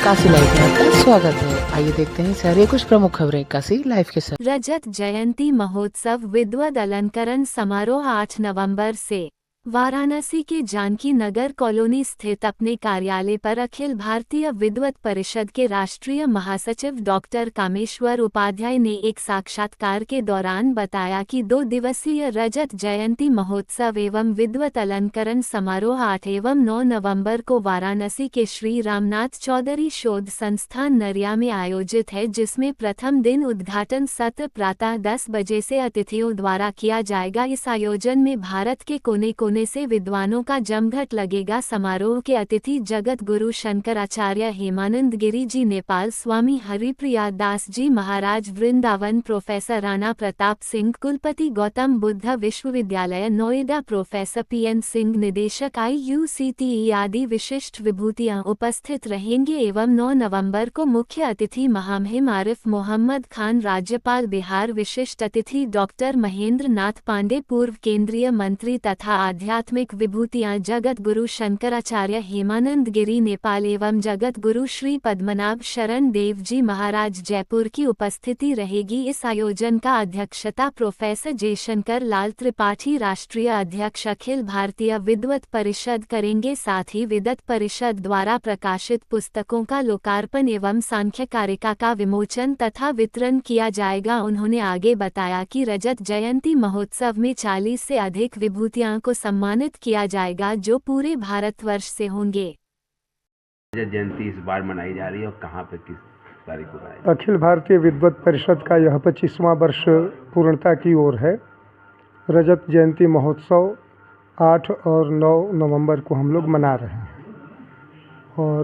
Kashi live में आपका स्वागत है। आइए देखते हैं सारे कुछ प्रमुख खबरें काशी लाइव के साथ। रजत जयंती महोत्सव विद्वत अलंकरण समारोह 8 नवंबर से वाराणसी के जानकी नगर कॉलोनी स्थित अपने कार्यालय पर अखिल भारतीय विद्वत परिषद के राष्ट्रीय महासचिव डॉक्टर कामेश्वर उपाध्याय ने एक साक्षात्कार के दौरान बताया कि 2 दिवसीय रजत जयंती महोत्सव एवं विद्वत अलंकरण समारोह 8 एवं 9 नवंबर को वाराणसी के श्री रामनाथ चौधरी शोध संस्थान नरिया में आयोजित है, जिसमें प्रथम दिन उद्घाटन सत्र प्रातः 10 बजे से अतिथियों द्वारा किया जाएगा। इस आयोजन में भारत के कोने कोने से विद्वानों का जमघट लगेगा। समारोह के अतिथि जगत गुरु शंकराचार्य हेमानंद गिरी जी, नेपाल स्वामी हरिप्रिया दास जी महाराज वृंदावन, प्रोफेसर राणा प्रताप सिंह, कुलपति गौतम बुद्ध विश्वविद्यालय नोएडा, प्रोफेसर PN सिंह, निदेशक IUCTE आदि विशिष्ट विभूतियां उपस्थित रहेंगे। एवं 9 नवंबर को मुख्य अतिथि महामहिम आरिफ मोहम्मद खान, राज्यपाल बिहार, विशिष्ट अतिथि डॉक्टर महेंद्र नाथ पांडे, पूर्व केंद्रीय मंत्री तथा आध्यात्मिक विभूतियां जगत गुरु शंकराचार्य हेमानंद गिरी नेपाल एवं जगत गुरु श्री पद्मनाभ शरण देव जी महाराज जयपुर की उपस्थिति रहेगी। इस आयोजन का अध्यक्षता प्रोफेसर जयशंकर लाल त्रिपाठी, राष्ट्रीय अध्यक्ष अखिल भारतीय विद्वत परिषद करेंगे। साथ ही विद्वत परिषद द्वारा प्रकाशित पुस्तकों का लोकार्पण एवं सांख्य कारिका का विमोचन तथा वितरण किया जाएगा। उन्होंने आगे बताया कि रजत जयंती महोत्सव में 40 से अधिक विभूतियां को सम्मानित किया जाएगा, जो पूरे भारतवर्ष से होंगे। रजत जयंती इस बार मनाई जा रही है और कहाँ पे, किस तारीख को मनाई? अखिल भारतीय विद्वत परिषद का यह 25वां वर्ष पूर्णता की ओर है। रजत जयंती महोत्सव 8 और 9 नवंबर को हम लोग मना रहे हैं और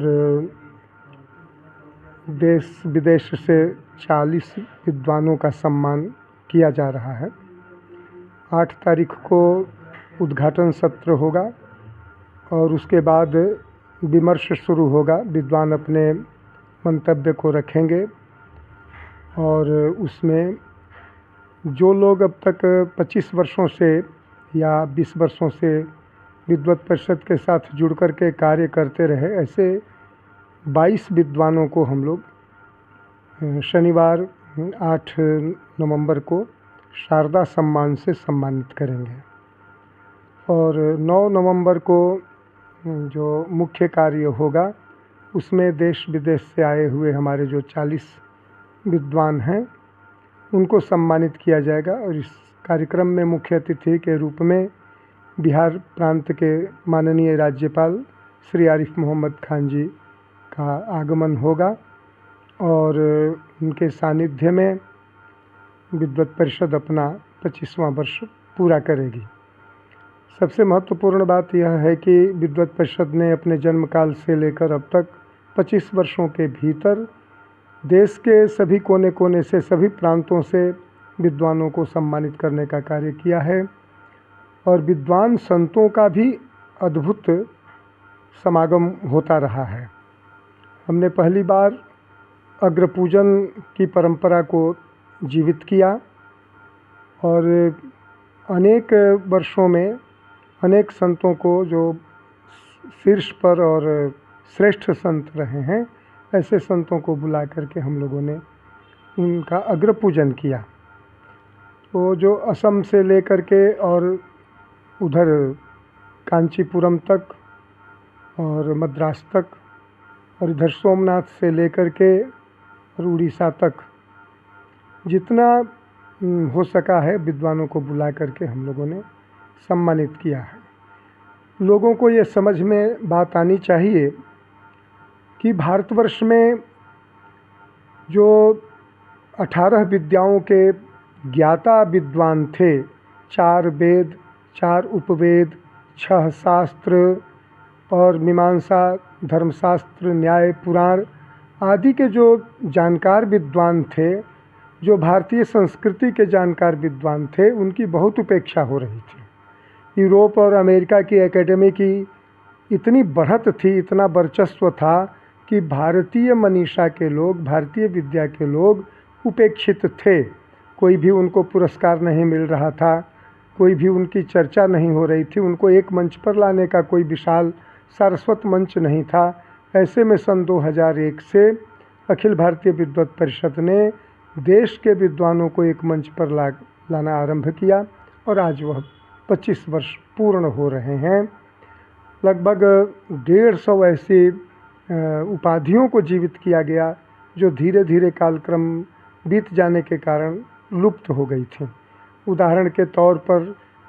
देश विदेश से 40 विद्वानों का सम्मान किया जा रहा है। 8 तारीख को उद्घाटन सत्र होगा और उसके बाद विमर्श शुरू होगा। विद्वान अपने मंतव्य को रखेंगे और उसमें जो लोग अब तक 25 वर्षों से या 20 वर्षों से विद्वत परिषद के साथ जुड़ कर के कार्य करते रहे, ऐसे 22 विद्वानों को हम लोग शनिवार 8 नवंबर को शारदा सम्मान से सम्मानित करेंगे। और 9 नवंबर को जो मुख्य कार्य होगा उसमें देश विदेश से आए हुए हमारे जो 40 विद्वान हैं उनको सम्मानित किया जाएगा। और इस कार्यक्रम में मुख्य अतिथि के रूप में बिहार प्रांत के माननीय राज्यपाल श्री आरिफ मोहम्मद खान जी का आगमन होगा और उनके सानिध्य में विद्वत परिषद अपना 25वां वर्ष पूरा करेगी। सबसे महत्वपूर्ण बात यह है कि विद्वत परिषद ने अपने जन्मकाल से लेकर अब तक 25 वर्षों के भीतर देश के सभी कोने कोने से, सभी प्रांतों से विद्वानों को सम्मानित करने का कार्य किया है और विद्वान संतों का भी अद्भुत समागम होता रहा है। हमने पहली बार अग्रपूजन की परंपरा को जीवित किया और अनेक वर्षों में अनेक संतों को जो शीर्ष पर और श्रेष्ठ संत रहे हैं, ऐसे संतों को बुला करके हम लोगों ने उनका अग्रपूजन किया। तो जो असम से लेकर के और उधर कांचीपुरम तक और मद्रास तक और इधर सोमनाथ से लेकर के और उड़ीसा तक जितना हो सका है विद्वानों को बुला करके हम लोगों ने सम्मानित किया है। लोगों को ये समझ में बात आनी चाहिए कि भारतवर्ष में जो 18 विद्याओं के ज्ञाता विद्वान थे, 4 वेद, 4 उपवेद, 6 शास्त्र और मीमांसा, धर्मशास्त्र, न्याय, पुराण आदि के जो जानकार विद्वान थे, जो भारतीय संस्कृति के जानकार विद्वान थे, उनकी बहुत उपेक्षा हो रही थी। यूरोप और अमेरिका की एकेडमी की इतनी बढ़त थी, इतना वर्चस्व था कि भारतीय मनीषा के लोग, भारतीय विद्या के लोग उपेक्षित थे। कोई भी उनको पुरस्कार नहीं मिल रहा था, कोई भी उनकी चर्चा नहीं हो रही थी, उनको एक मंच पर लाने का कोई विशाल सारस्वत मंच नहीं था। ऐसे में सन 2001 से अखिल भारतीय विद्वत परिषद ने देश के विद्वानों को एक मंच पर लाना आरंभ किया और आज वह 25 वर्ष पूर्ण हो रहे हैं। लगभग 150 ऐसी उपाधियों को जीवित किया गया जो धीरे धीरे कालक्रम बीत जाने के कारण लुप्त हो गई थी। उदाहरण के तौर पर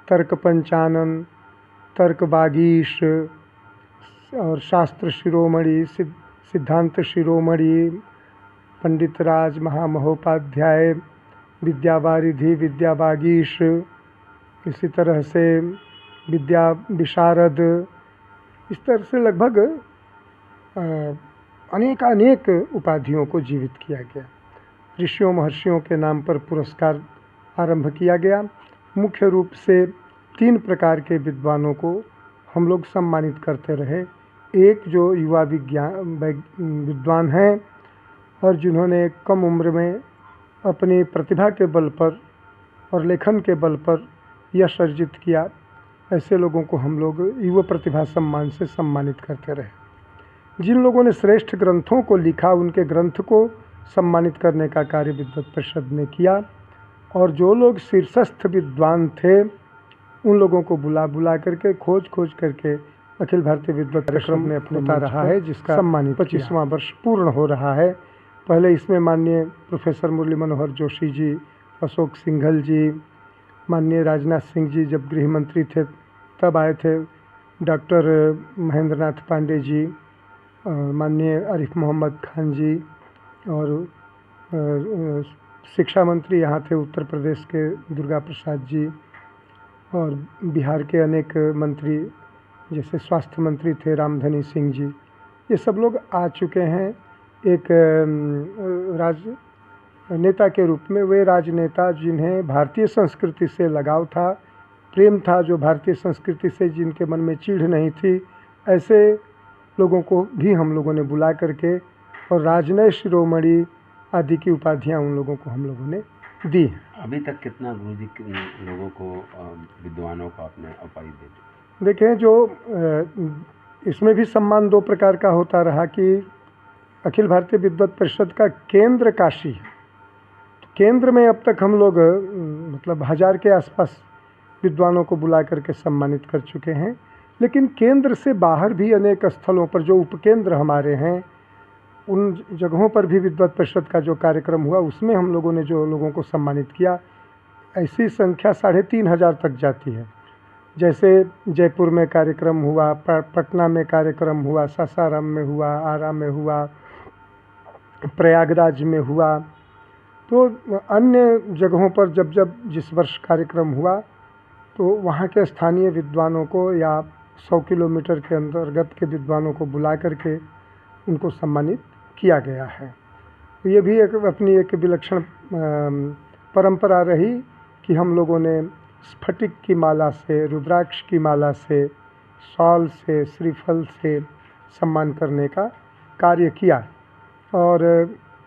तर्क पंचानन, तर्क वागीश और शास्त्र शिरोमणि, सिद्धांत शिरोमणि, पंडित राज महामहोपाध्याय, विद्यावारिधि, विद्या वागीश, इसी तरह से विद्या विशारद, इस तरह से लगभग अनेक उपाधियों को जीवित किया गया। ऋषियों महर्षियों के नाम पर पुरस्कार आरंभ किया गया। मुख्य रूप से 3 प्रकार के विद्वानों को हम लोग सम्मानित करते रहे। एक जो युवा विद्वान हैं और जिन्होंने कम उम्र में अपनी प्रतिभा के बल पर और लेखन के बल पर यश अर्जित किया, ऐसे लोगों को हम लोग युवा प्रतिभा सम्मान से सम्मानित करते रहे। जिन लोगों ने श्रेष्ठ ग्रंथों को लिखा, उनके ग्रंथ को सम्मानित करने का कार्य विद्वत परिषद ने किया और जो लोग शीर्षस्थ विद्वान थे उन लोगों को बुला करके खोज करके अखिल भारतीय विद्वत परिषद ने अपना रहा है, जिसका सम्मानित 25वां वर्ष पूर्ण हो रहा है। पहले इसमें माननीय प्रोफेसर मुरली मनोहर जोशी जी, अशोक सिंघल जी, माननीय राजनाथ सिंह जी जब गृह मंत्री थे तब आए थे, डॉक्टर महेंद्र नाथ पांडे जी, माननीय आरिफ मोहम्मद खान जी, और शिक्षा मंत्री यहाँ थे उत्तर प्रदेश के दुर्गा प्रसाद जी, और बिहार के अनेक मंत्री जैसे स्वास्थ्य मंत्री थे रामधनी सिंह जी, ये सब लोग आ चुके हैं। एक राजनेता के रूप में वे राजनेता जिन्हें भारतीय संस्कृति से लगाव था, प्रेम था, जो भारतीय संस्कृति से जिनके मन में चिढ़ नहीं थी, ऐसे लोगों को भी हम लोगों ने बुला करके और राजनय शिरोमणि आदि की उपाधियां उन लोगों को हम लोगों ने दी। अभी तक कितना गुरुजी लोगों को, विद्वानों को आपने उपाधि दे दी? देखें, जो इसमें भी सम्मान 2 प्रकार का होता रहा कि अखिल भारतीय विद्वत परिषद का केंद्र काशी है, तो केंद्र में अब तक हम लोग मतलब 1000 के आसपास विद्वानों को बुला करके सम्मानित कर चुके हैं। लेकिन केंद्र से बाहर भी अनेक स्थलों पर जो उपकेंद्र हमारे हैं, उन जगहों पर भी विद्वत परिषद का जो कार्यक्रम हुआ उसमें हम लोगों ने जो लोगों को सम्मानित किया, ऐसी संख्या 3500 तक जाती है। जैसे जयपुर में कार्यक्रम हुआ, पटना में कार्यक्रम हुआ, सासाराम में हुआ, आरा में हुआ, प्रयागराज में हुआ, तो अन्य जगहों पर जब जिस वर्ष कार्यक्रम हुआ तो वहाँ के स्थानीय विद्वानों को या 100 किलोमीटर के अंतर्गत के विद्वानों को बुला करके उनको सम्मानित किया गया है। तो ये भी अपनी एक विलक्षण परंपरा रही कि हम लोगों ने स्फटिक की माला से, रुद्राक्ष की माला से, शॉल से, श्रीफल से सम्मान करने का कार्य किया। और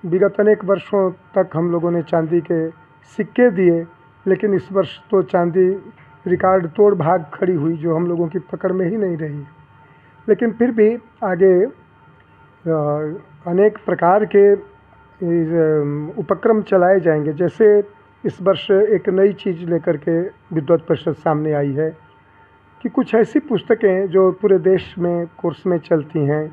विगत अनेक वर्षों तक हम लोगों ने चांदी के सिक्के दिए, लेकिन इस वर्ष तो चांदी रिकॉर्ड तोड़ भाग खड़ी हुई, जो हम लोगों की पकड़ में ही नहीं रही। लेकिन फिर भी आगे अनेक प्रकार के उपक्रम चलाए जाएंगे। जैसे इस वर्ष एक नई चीज़ लेकर के विद्वत परिषद सामने आई है कि कुछ ऐसी पुस्तकें जो पूरे देश में कोर्स में चलती हैं,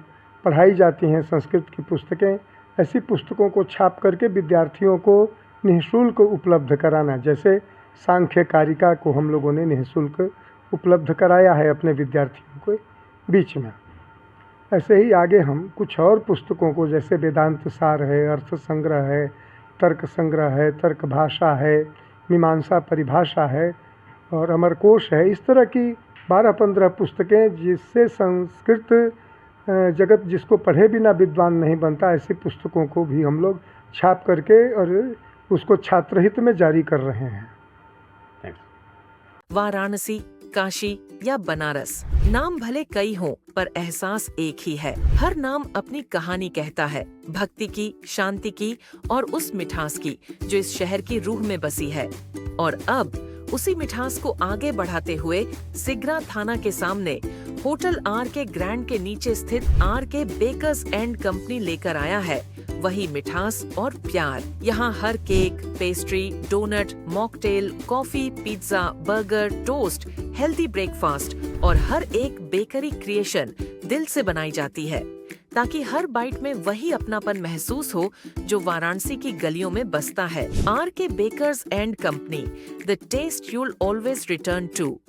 पढ़ाई जाती हैं, संस्कृत की पुस्तकें, ऐसी पुस्तकों को छाप करके विद्यार्थियों को निःशुल्क उपलब्ध कराना। जैसे सांख्य कारिका को हम लोगों ने निःशुल्क उपलब्ध कराया है अपने विद्यार्थियों के बीच में। ऐसे ही आगे हम कुछ और पुस्तकों को, जैसे वेदांत सार है, अर्थ संग्रह है, तर्क संग्रह है, तर्क भाषा है, मीमांसा परिभाषा है और अमरकोश है, इस तरह की 12-15 पुस्तकें जिससे संस्कृत जगत जिसको पढ़े बिना विद्वान नहीं बनता, ऐसी पुस्तकों को भी हम लोग छाप करके और उसको छात्रहित में जारी कर रहे हैं। वाराणसी, काशी या बनारस, नाम भले कई हों पर एहसास एक ही है। हर नाम अपनी कहानी कहता है, भक्ति की, शांति की और उस मिठास की जो इस शहर की रूह में बसी है। और अब उसी मिठास को आगे बढ़ाते हुए सिगरा थाना के सामने होटल आर के ग्रैंड के नीचे स्थित are K bakers and company लेकर आया है वही मिठास और प्यार। यहाँ हर cake, pastry, donut, mocktail, coffee, pizza, burger, toast, healthy breakfast और हर एक बेकरी क्रिएशन दिल से बनाई जाती है ताकि हर बाइट में वही अपनापन महसूस हो जो वाराणसी की गलियों में बसता है। R K bakers and company, the taste you'll always return to.